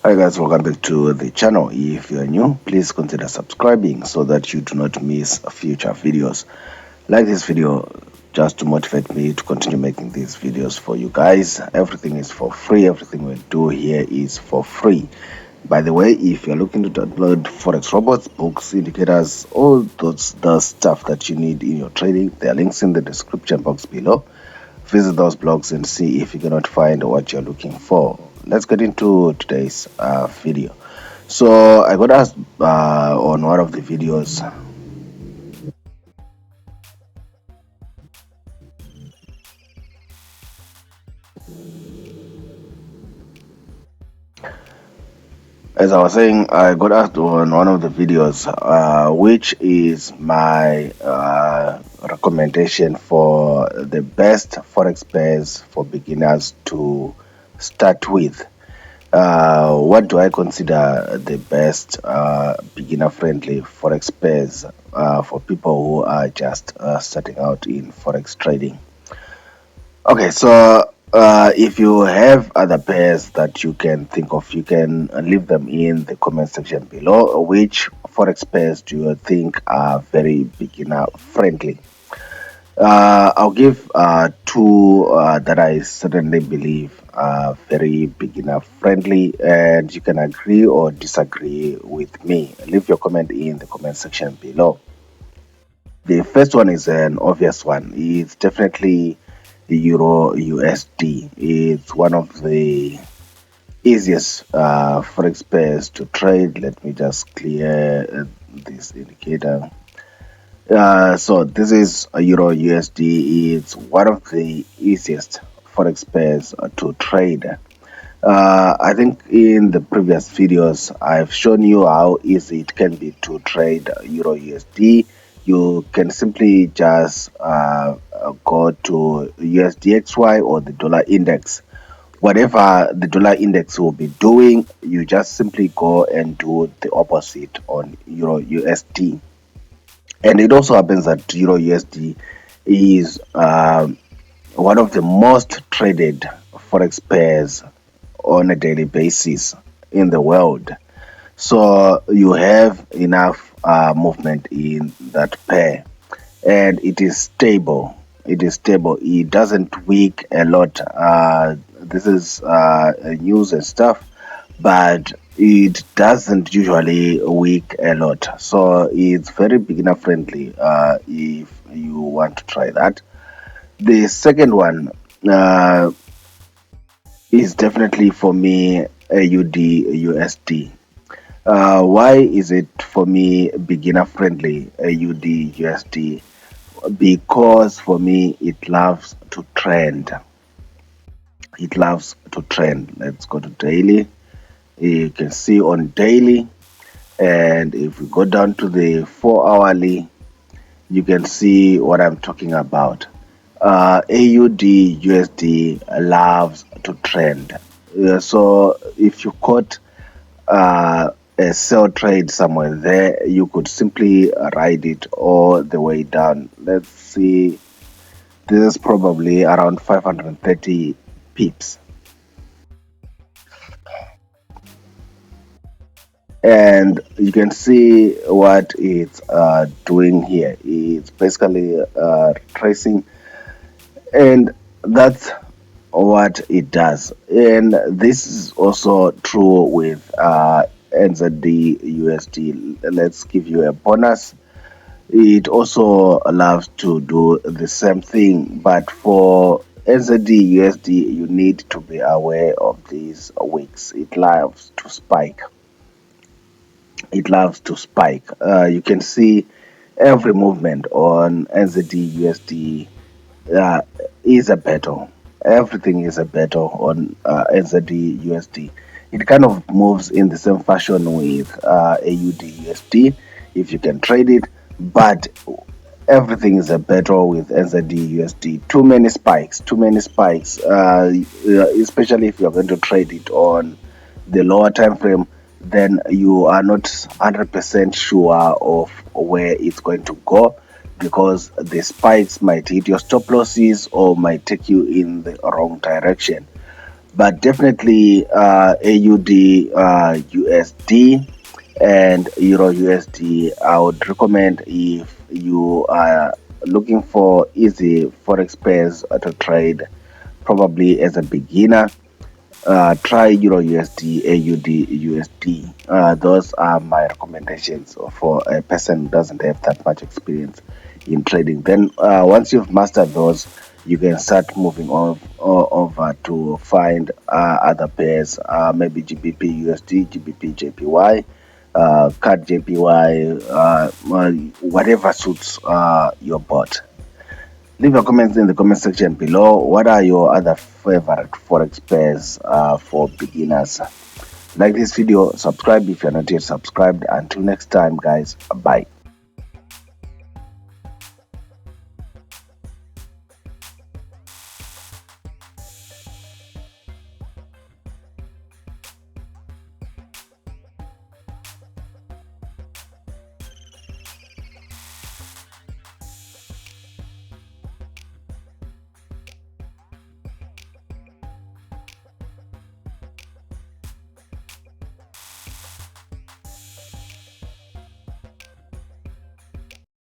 Hi guys, welcome back to the channel. If you are new, please consider subscribing so that you do not miss future videos. Like this video just to motivate me to continue making these videos for you guys. Everything is for free. Everything we do here is for free. By the way, if you're looking to download forex robots, books, indicators, all the stuff that you need in your trading, there are links in the description box below. Visit those blogs and see if you cannot find what you're looking for. Let's get into today's video. So I got asked on one of the videos as I was saying, I got asked on one of the videos which is my recommendation for the best forex pairs for beginners to start with. What do I consider the best beginner-friendly forex pairs for people who are just starting out in forex trading? Okay, so if you have other pairs that you can think of, you can leave them in the comment section below. Which forex pairs do you think are very beginner-friendly? I'll give two that I certainly believe are very beginner friendly, and you can agree or disagree with me. Leave your comment in the comment section below. The first one is an obvious one. It's definitely the Euro USD. It's one of the easiest forex pairs to trade. Let me just clear this indicator. So this is a Euro USD. It's one of the easiest forex pairs to trade. I think in the previous videos I've shown you how easy it can be to trade Euro USD. You can simply just go to USDXY or the dollar index. Whatever the dollar index will be doing, you just simply go and do the opposite on Euro USD. And it also happens that Euro USD is one of the most traded forex pairs on a daily basis in the world. So you have enough movement in that pair, and it is stable. It is stable. It doesn't weak a lot. This is news and stuff, but it doesn't usually weak a lot. So it's very beginner friendly if you want to try that. The second one is definitely for me AUD USD. Why is it for me beginner friendly AUD USD? Because for me it loves to trend. It loves to trend. Let's go to daily. You can see on daily, and if we go down to the 4-hourly, you can see what I'm talking about. AUD USD loves to trend. So if you caught a sell trade somewhere there, you could simply ride it all the way down. Let's see, this is probably around 530 pips. And you can see what it's doing here. It's basically tracing, and that's what it does. And this is also true with NZD USD. Let's give you a bonus. It also loves to do the same thing, but for NZD USD you need to be aware of these wicks. It loves to spike. It loves to spike. You can see every movement on NZD USD is a battle. Everything is a battle on NZD USD. It kind of moves in the same fashion with AUD USD if you can trade it, but everything is a battle with NZD USD. Too many spikes, especially if you're going to trade it on the lower time frame. Then you are not 100% sure of where it's going to go, because the spikes might hit your stop losses or might take you in the wrong direction. but definitely AUD, USD, and Euro USD. I would recommend, if you are looking for easy forex pairs to trade, probably as a beginner, try Euro USD, AUD, USD. Those are my recommendations for a person who doesn't have that much experience in trading. Then once you've mastered those, you can start moving over to find other pairs, maybe GBP USD, GBP JPY, CAD JPY, whatever suits your bot. Leave your comments in the comment section below. What are your other favorite forex pairs for beginners? Like this video, subscribe if you're not yet subscribed. Until next time, guys, bye.